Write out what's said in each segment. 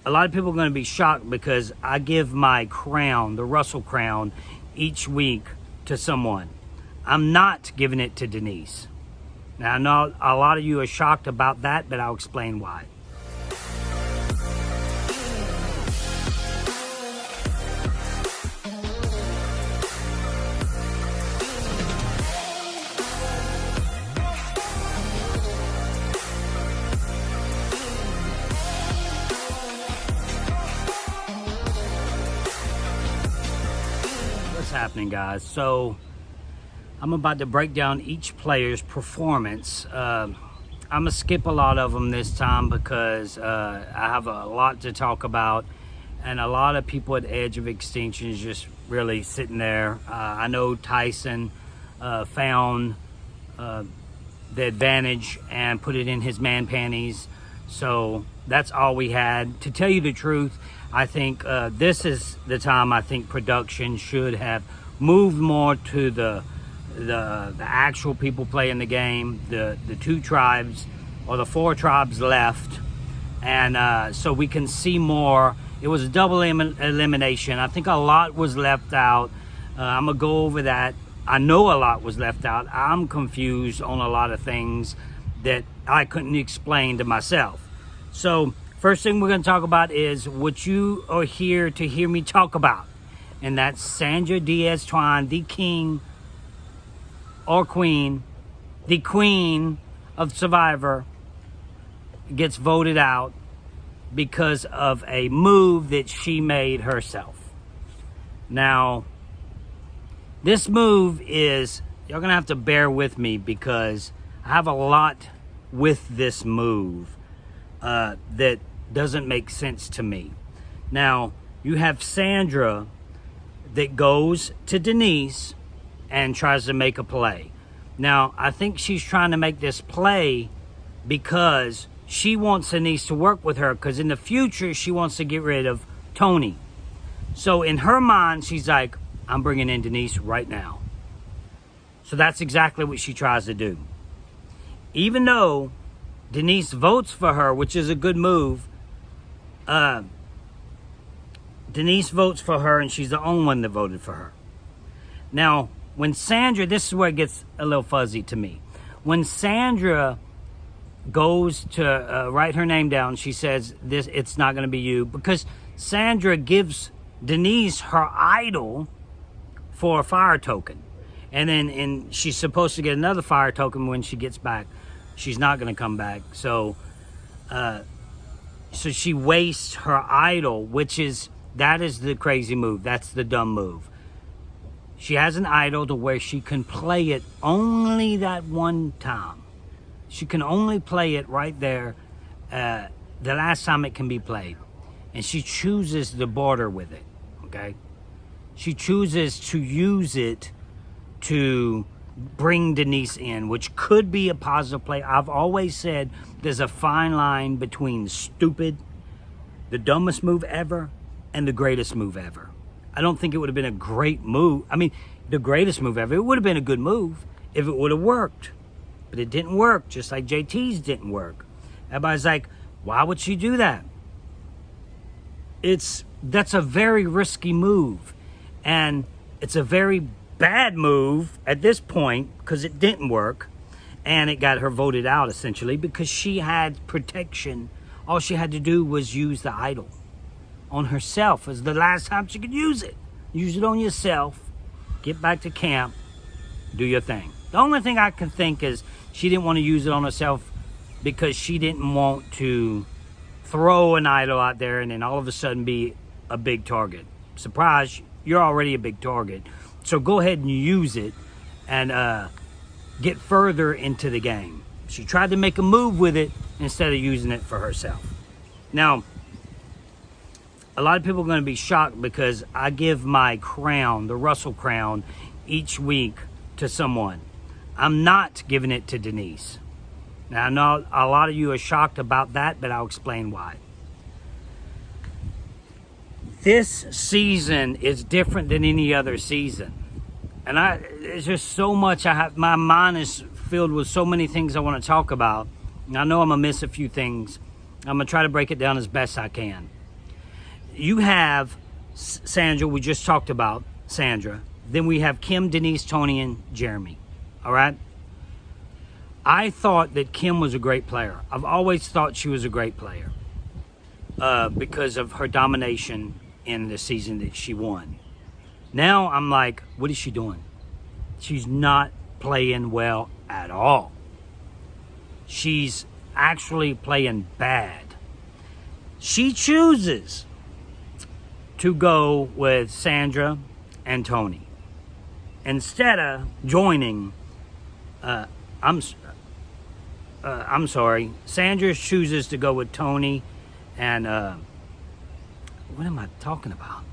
a lot of people are going to be shocked because I give my crown, the Russell crown, each week to someone. I'm not giving it to Denise. Now, I know a lot of you are shocked about that, but I'll explain why. What's happening, guys? So I'm about to break down each player's performance. I'm gonna skip a lot of them this time because I have a lot to talk about, and a lot of people at the edge of extinction is just really sitting there. I know Tyson found the advantage and put it in his man panties, so that's all we had. To tell you the truth, I think this is the time I think production should have moved more to the actual people playing the game, the 2 tribes or the 4 tribes left, and so we can see more. It was a double elimination. I think a lot was left out. I'm gonna go over that. I know a lot was left out. I'm confused on a lot of things that I couldn't explain to myself. So first thing we're gonna talk about is what you are here to hear me talk about, and that's Sandra Diaz-Twine, the king or queen, the queen of Survivor, gets voted out because of a move that she made herself. Now, this move is, you're gonna have to bear with me because I have a lot with this move that doesn't make sense to me. Now, you have Sandra that goes to Denise and tries to make a play. Now, I think she's trying to make this play because she wants Denise to work with her, because in the future, she wants to get rid of Tony. So in her mind, she's like, I'm bringing in Denise right now. So that's exactly what she tries to do. Even though Denise votes for her, which is a good move, Denise votes for her, and she's the only one that voted for her. Now, when Sandra, this is where it gets a little fuzzy to me. When Sandra goes to write her name down, she says, "This, it's not going to be you," because Sandra gives Denise her idol for a fire token. And then she's supposed to get another fire token when she gets back. She's not going to come back. So she wastes her idol, that is the crazy move. That's the dumb move. She has an idol to where she can play it only that one time. She can only play it right there, the last time it can be played. And she chooses the border with it, okay? She chooses to use it to bring Denise in, which could be a positive play. I've always said there's a fine line between stupid, the dumbest move ever, and the greatest move ever. I don't think it would have been a great move. I mean, the greatest move ever. It would have been a good move if it would have worked. But it didn't work, just like JT's didn't work. Everybody's like, why would she do that? That's a very risky move. And it's a very bad move at this point because it didn't work. And it got her voted out, essentially, because she had protection. All she had to do was use the idol on herself. It was the last time she could use it. Use it on yourself. Get back to camp. Do your thing. The only thing I can think is she didn't want to use it on herself because she didn't want to throw an idol out there and then all of a sudden be a big target. Surprise, you're already a big target. So go ahead and use it and get further into the game. She tried to make a move with it instead of using it for herself. Now, a lot of people are going to be shocked because I give my crown, the Russell crown, each week to someone. I'm not giving it to Denise. Now, I know a lot of you are shocked about that, but I'll explain why. This season is different than any other season. And there's just so much my mind is filled with so many things I want to talk about. And I know I'm going to miss a few things. I'm going to try to break it down as best I can. you have Sandra, we just talked about Sandra. Then we have Kim, Denise, Tony, and Jeremy. All right? I thought that Kim was a great player. I've always thought she was a great player because of her domination in the season that she won. Now I'm like, what is she doing? She's not playing well at all. She's actually playing bad. She chooses to go with Sandra and Tony instead of joining. I'm sorry. Sandra chooses to go with Tony and what am I talking about?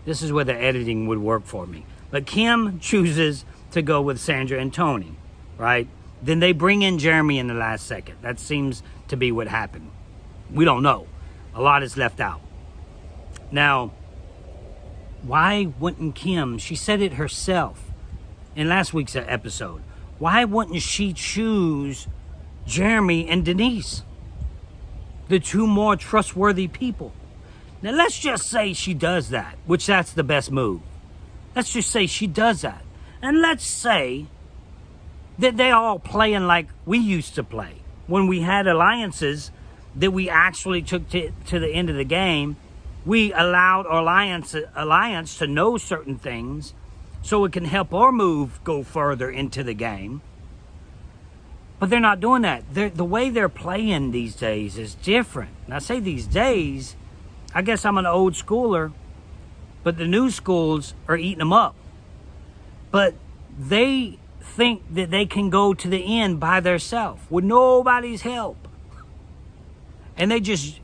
This is where the editing would work for me. But Kim chooses to go with Sandra and Tony, right? Then they bring in Jeremy in the last second. That seems to be what happened. We don't know. A lot is left out. Now, why wouldn't Kim, she said it herself in last week's episode, why wouldn't she choose Jeremy and Denise, the two more trustworthy people? Now, let's just say she does that, which that's the best move. Let's just say she does that. And let's say that they all playing like we used to play. When we had alliances that we actually took to the end of the game, we allowed our alliance to know certain things so it can help our move go further into the game. But they're not doing that. The way they're playing these days is different. And I say these days, I guess I'm an old schooler, but the new schools are eating them up. But they think that they can go to the end by themselves with nobody's help. And they just,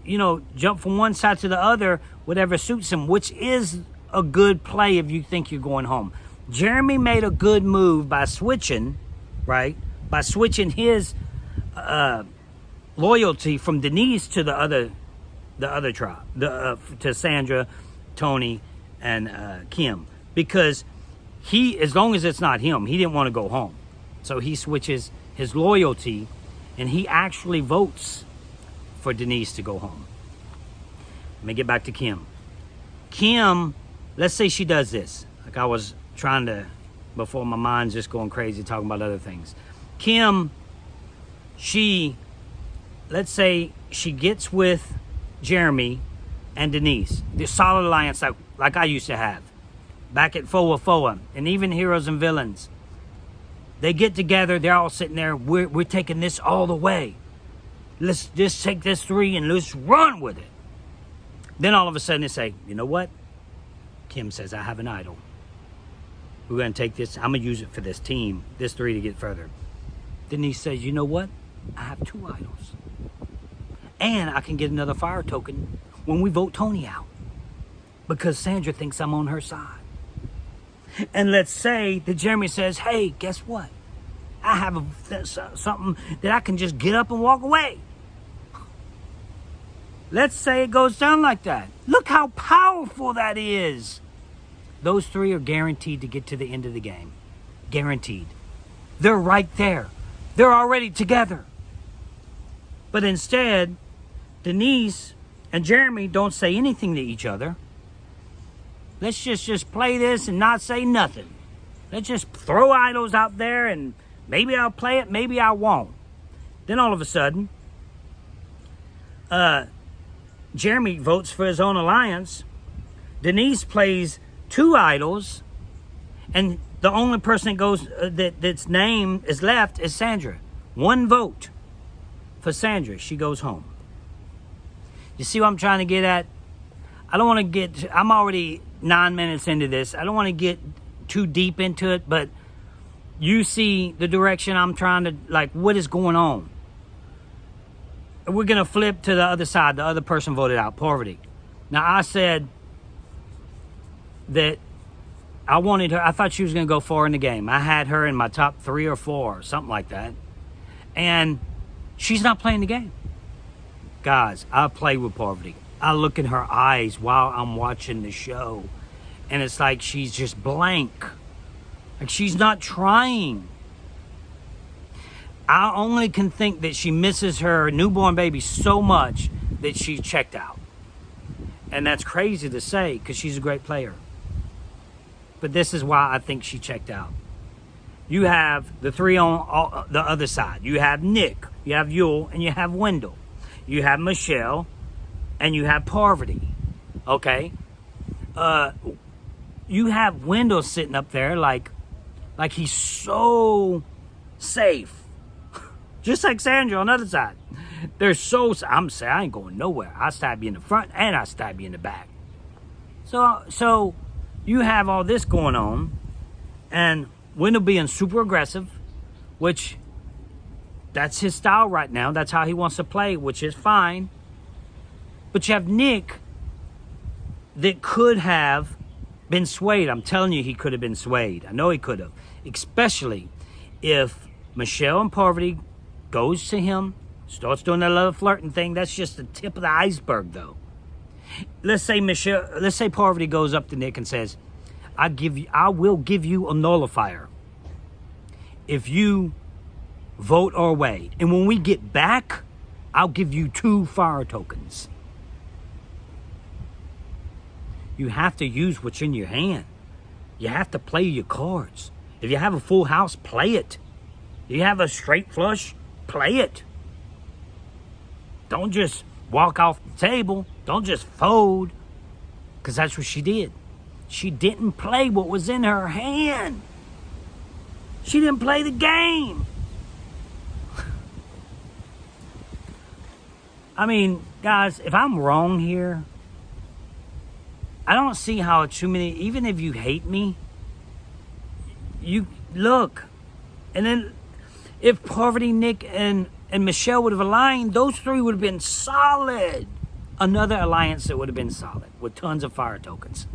jump from one side to the other, whatever suits them, which is a good play if you think you're going home. Jeremy made a good move by switching, right? By switching his loyalty from Denise to the other tribe, to Sandra, Tony, and Kim. Because he, as long as it's not him, he didn't want to go home. So he switches his loyalty, and he actually votes for Denise to go home. Let me get back to Kim. Kim, let's say she does this. Like I was trying to, before my mind's just going crazy talking about other things. Kim, let's say she gets with Jeremy and Denise. The solid alliance like I used to have. Back at FOA, and even Heroes and Villains. They get together, they're all sitting there, we're taking this all the way. Let's just take this 3 and let's run with it. Then all of a sudden they say, you know what? Kim says, I have an idol. We're going to take this, I'm going to use it for this team, this 3 to get further. Denise says, you know what? I have 2 idols. And I can get another fire token when we vote Tony out. Because Sandra thinks I'm on her side. And let's say that Jeremy says, hey, guess what? I have something that I can just get up and walk away. Let's say it goes down like that. Look how powerful that is. Those 3 are guaranteed to get to the end of the game. Guaranteed. They're right there. They're already together. But instead, Denise and Jeremy don't say anything to each other. Let's just play this and not say nothing. Let's just throw idols out there and maybe I'll play it, maybe I won't. Then all of a sudden, Jeremy votes for his own alliance. Denise plays 2 idols, and the only person that goes that's name is left is Sandra. 1 vote for Sandra. She goes home. You see what I'm trying to get at? I don't want to get... I'm already 9 minutes into this. I don't want to get too deep into it, but you see the direction I'm trying to... Like, what is going on? We're going to flip to the other side. The other person voted out. Poverty. Now, I said that I wanted her... I thought she was going to go far in the game. I had her in my top 3 or 4 or something like that. And she's not playing the game. Guys, I play with Poverty. I look in her eyes while I'm watching the show, and it's like she's just blank. Like she's not trying. I only can think that she misses her newborn baby so much that she's checked out. And that's crazy to say because she's a great player. But this is why I think she checked out. You have the three on the other side. You have Nick, you have Yul, and you have Wendell. You have Michelle, and you have Parvati. Okay? You have Wendell sitting up there like he's so safe. Just like Sandra on the other side. They're so... I'm saying I ain't going nowhere. I stab you in the front and I stab you in the back. So you have all this going on. And Wendell being super aggressive. Which, that's his style right now. That's how he wants to play, which is fine. But you have Nick that could have been swayed. I'm telling you, he could have been swayed. I know he could have. Especially if Michelle and Parvati goes to him, starts doing that little flirting thing. That's just the tip of the iceberg, though. Let's say Parvati goes up to Nick and says, I will give you a nullifier if you vote our way. And when we get back, I'll give you 2 fire tokens. You have to use what's in your hand. You have to play your cards. If you have a full house, play it. If you have a straight flush, play it. Don't just walk off the table. Don't just fold. Because that's what she did. She didn't play what was in her hand. She didn't play the game. I mean, guys, if I'm wrong here, I don't see how too many, even if you hate me, you look. And then if Parvati, Nick, and Michelle would have aligned, those 3 would have been solid. Another alliance that would have been solid with tons of fire tokens.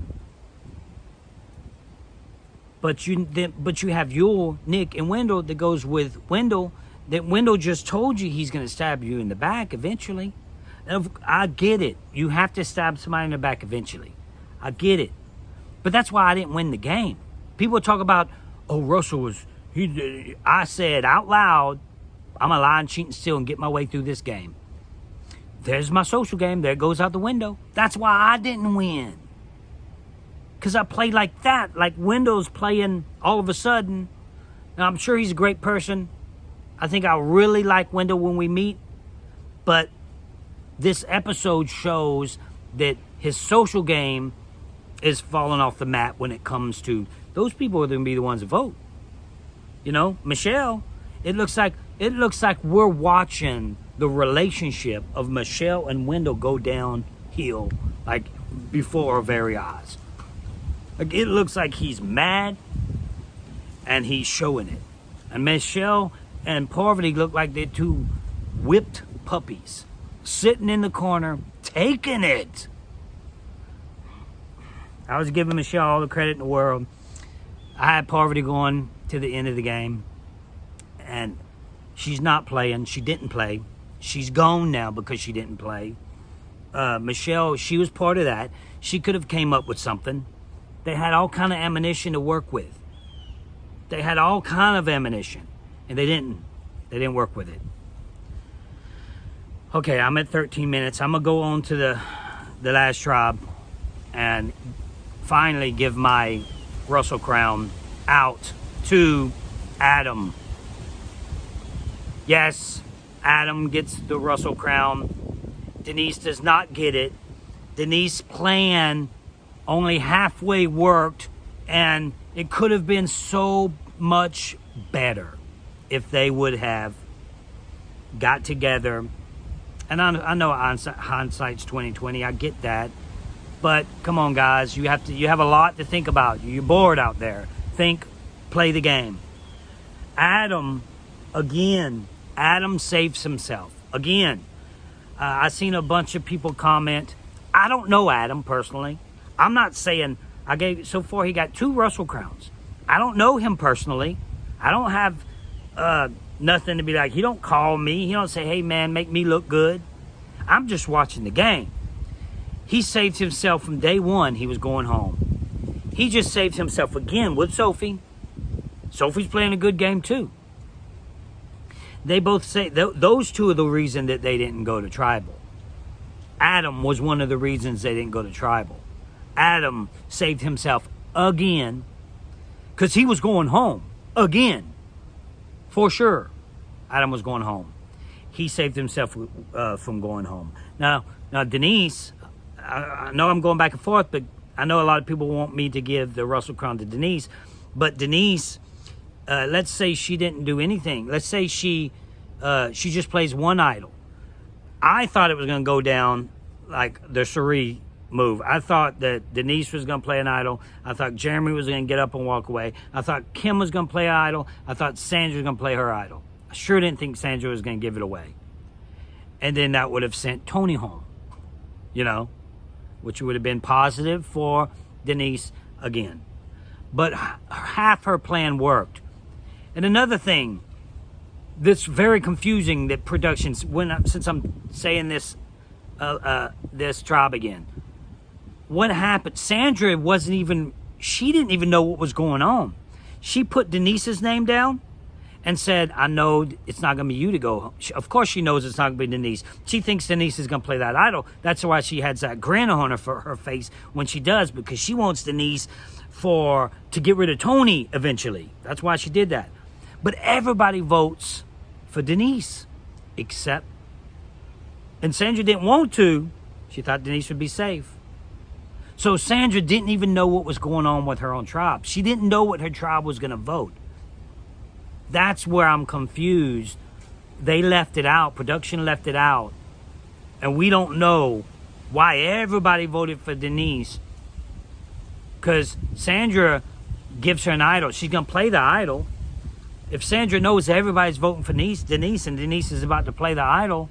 But you have Yul, Nick, and Wendell that goes with Wendell. That Wendell just told you he's going to stab you in the back eventually. I get it. You have to stab somebody in the back eventually. I get it. But that's why I didn't win the game. People talk about, oh, Russell was... I said out loud, I'm going to lie and cheat and steal and get my way through this game. There's my social game. There it goes out the window. That's why I didn't win. Because I played like that. Like Wendell's playing all of a sudden. Now, I'm sure he's a great person. I think I really like Wendell when we meet. But this episode shows that his social game is falling off the map when it comes to... Those people are going to be the ones that vote. You know, Michelle, it looks like we're watching the relationship of Michelle and Wendell go downhill, like before our very eyes. Like, it looks like he's mad, and he's showing it. And Michelle and Parvati look like they're 2 whipped puppies, sitting in the corner, taking it. I was giving Michelle all the credit in the world. I had Parvati going to the end of the game, and she's not playing. She didn't play. She's gone now because she didn't play. Michelle, she was part of that. She could have came up with something. They had all kind of ammunition to work with. They had all kind of ammunition, and they didn't work with it. Okay, I'm at 13 minutes. I'm gonna go on to the last tribe and finally give my Russell crown out to Adam. Yes, Adam gets the Russell crown. Denise does not get it. Denise's plan only halfway worked, and it could have been so much better if they would have got together. And I know hindsight's 20/20. I get that. But come on, guys, you have a lot to think about. You're bored out there. Play the game. Adam saves himself. Again, I seen a bunch of people comment. I don't know Adam personally. I'm not saying so far he got 2 Russell crowns. I don't know him personally. I don't have nothing to be like. He don't call me. He don't say, hey man, make me look good. I'm just watching the game. He saved himself from day one. He was going home. He just saved himself again with Sophie. Sophie's playing a good game too. They both say those 2 are the reason that they didn't go to tribal. Adam was one of the reasons they didn't go to tribal. Adam saved himself again because he was going home again. For sure, Adam was going home. He saved himself from going home. Now Denise, I know I'm going back and forth, but I know a lot of people want me to give the Russell Crown to Denise. But Denise, let's say she didn't do anything. Let's say she just plays one idol. I thought it was going to go down like the Cirie move. I thought that Denise was going to play an idol. I thought Jeremy was going to get up and walk away. I thought Kim was going to play an idol. I thought Sandra was going to play her idol. I sure didn't think Sandra was going to give it away. And then that would have sent Tony home, which would have been positive for Denise again. But half her plan worked. And another thing that's very confusing that productions, since I'm saying this tribe again, what happened? Sandra she didn't even know what was going on. She put Denise's name down and said, I know it's not going to be you to go home. Of course she knows it's not going to be Denise. She thinks Denise is going to play that idol. That's why she has that grin on her face when she does, because she wants Denise to get rid of Tony eventually. That's why she did that. But everybody votes for Denise, and Sandra didn't want to. She thought Denise would be safe. So Sandra didn't even know what was going on with her own tribe. She didn't know what her tribe was going to vote. That's where I'm confused. They left it out. Production left it out. And we don't know why everybody voted for Denise. Because Sandra gives her an idol. She's going to play the idol. If Sandra knows everybody's voting for Denise and Denise is about to play the idol,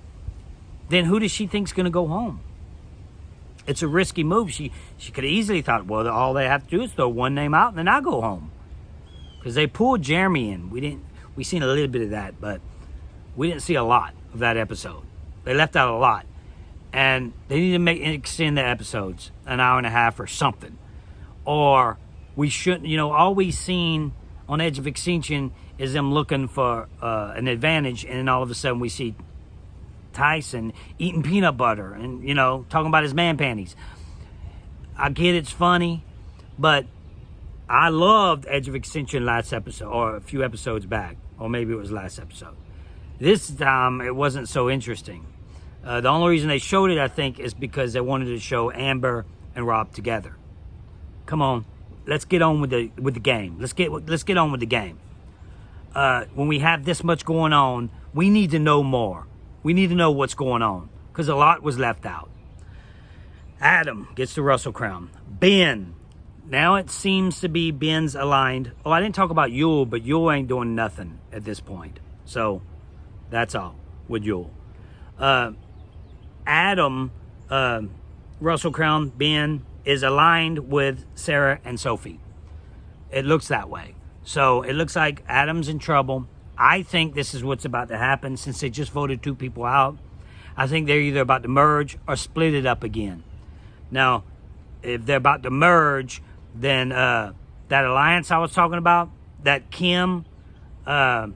then who does she think's going to go home? It's a risky move. She could have easily thought, well, all they have to do is throw one name out and then I'll go home. Because they pulled Jeremy in. We seen a little bit of that, but we didn't see a lot of that episode. They left out a lot. And they need to extend the episodes an hour and a half or something. Or we shouldn't, all we've seen on Edge of Extinction is them looking for an advantage, and then all of a sudden we see Tyson eating peanut butter and, talking about his man panties. I get it's funny, but I loved Edge of Extinction last episode, or a few episodes back, or maybe it was last episode. This time, it wasn't so interesting. The only reason they showed it, I think, is because they wanted to show Amber and Rob together. Come on, let's get on with the game. Let's get on with the game. When we have this much going on, we need to know more. We need to know what's going on, because a lot was left out. Adam gets the Russell Crown. Ben. Now it seems to be Ben's aligned. Oh, I didn't talk about Yul, but Yul ain't doing nothing at this point. So, that's all with Yul. Adam, Russell Crown, Ben, is aligned with Sarah and Sophie. It looks that way. So, it looks like Adam's in trouble. I think this is what's about to happen since they just voted 2 people out. I think they're either about to merge or split it up again. Now, if they're about to merge, then that alliance I was talking about, that Kim, Kim,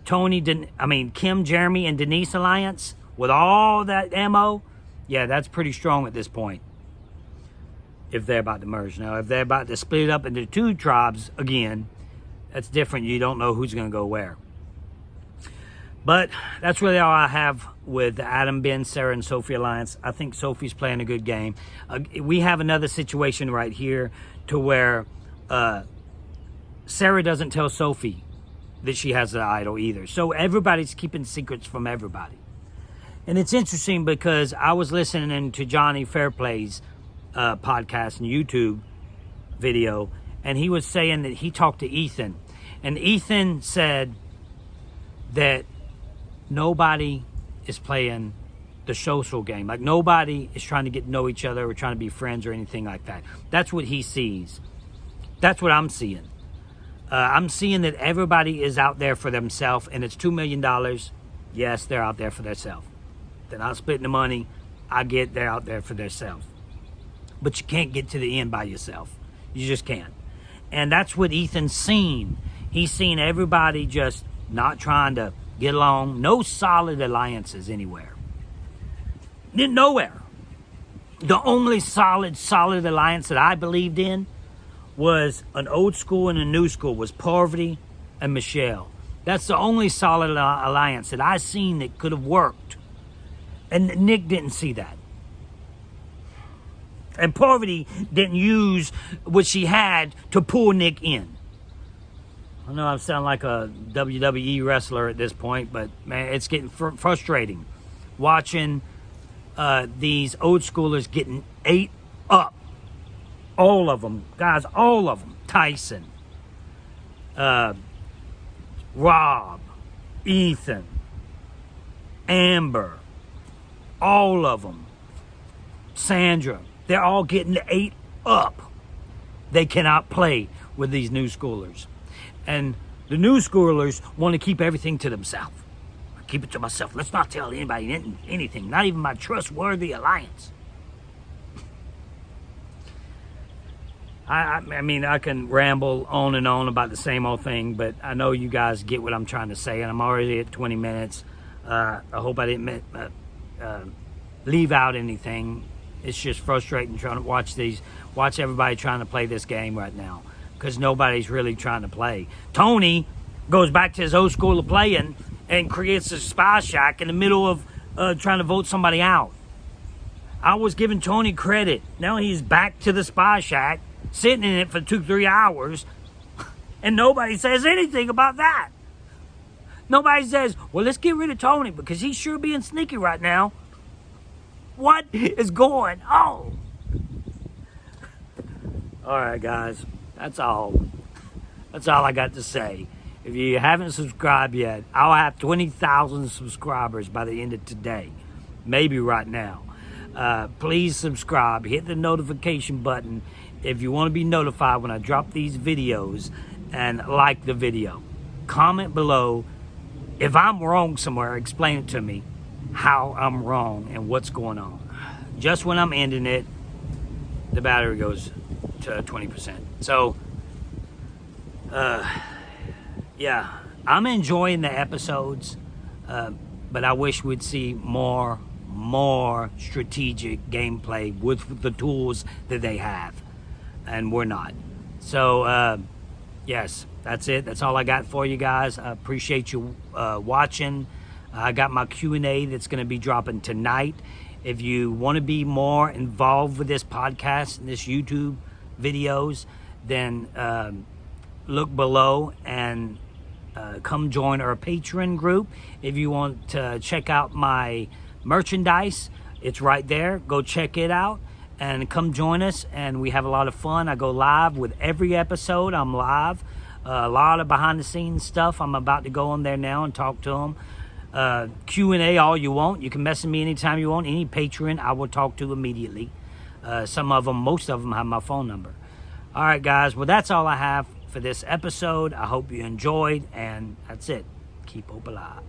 Jeremy, and Denise alliance with all that ammo, yeah, that's pretty strong at this point. If they're about to merge. Now, if they're about to split it up into 2 tribes again, that's different. You don't know who's going to go where. But that's really all I have with the Adam, Ben, Sarah, and Sophie alliance. I think Sophie's playing a good game. We have another situation right here to where Sarah doesn't tell Sophie that she has an idol either. So everybody's keeping secrets from everybody. And it's interesting because I was listening to Johnny Fairplay's podcast and YouTube video, and he was saying that he talked to Ethan. And Ethan said that nobody is playing the social game. Like, nobody is trying to get to know each other or trying to be friends or anything like that. That's what he sees. That's what I'm seeing. I'm seeing that everybody is out there for themselves, and it's $2 million. Yes, they're out there for themselves. They're not splitting the money. I get they're out there for themselves. But you can't get to the end by yourself. You just can't. And that's what Ethan's seen. He's seen everybody just not trying to get along. No solid alliances anywhere. Nowhere. The only solid alliance that I believed in was an old school and a new school, was Parvati and Michelle. That's the only solid alliance that I seen that could have worked. And Nick didn't see that. And Parvati didn't use what she had to pull Nick in. I know I sound like a WWE wrestler at this point, but man, it's getting frustrating watching these old schoolers getting ate up. All of them, guys, all of them. Tyson, Rob, Ethan, Amber, all of them. Sandra, they're all getting ate up. They cannot play with these new schoolers. And the new schoolers want to keep everything to themselves. Keep it to myself. Let's not tell anybody anything, not even my trustworthy alliance. I mean, I can ramble on and on about the same old thing, but I know you guys get what I'm trying to say, and I'm already at 20 minutes. I hope I didn't leave out anything. It's just frustrating trying to watch everybody trying to play this game right now, because nobody's really trying to play. Tony goes back to his old school of playing and creates a spy shack in the middle of trying to vote somebody out. I was giving Tony credit. Now he's back to the spy shack, sitting in it for 2-3 hours, and nobody says anything about that. Nobody says, well, let's get rid of Tony because he's sure being sneaky right now. What is going on? All right, guys, that's all. That's all I got to say. If you haven't subscribed yet, I'll have 20,000 subscribers by the end of today, maybe right now. Please subscribe, hit the notification button if you want to be notified when I drop these videos, and like the video. Comment below. If I'm wrong somewhere, explain it to me how I'm wrong and what's going on. Just when I'm ending it, the battery goes to 20%. So, yeah, I'm enjoying the episodes, but I wish we'd see more strategic gameplay with the tools that they have, and we're not. So yes, that's it. That's all I got for you guys. I appreciate you watching. I got my Q&A that's going to be dropping tonight. If you want to be more involved with this podcast and this YouTube videos, then look below and come join our Patreon group. If you want to check out my merchandise, it's right there. Go check it out and come join us, and we have a lot of fun. I go live with every episode. I'm live. A lot of behind the scenes stuff. I'm about to go on there now and talk to them. Q&A all you want. You can message me anytime you want. Any Patreon I will talk to immediately. Most of them have my phone number. All right, guys. Well, that's all I have for this episode. I hope you enjoyed, and that's it. Keep hope alive.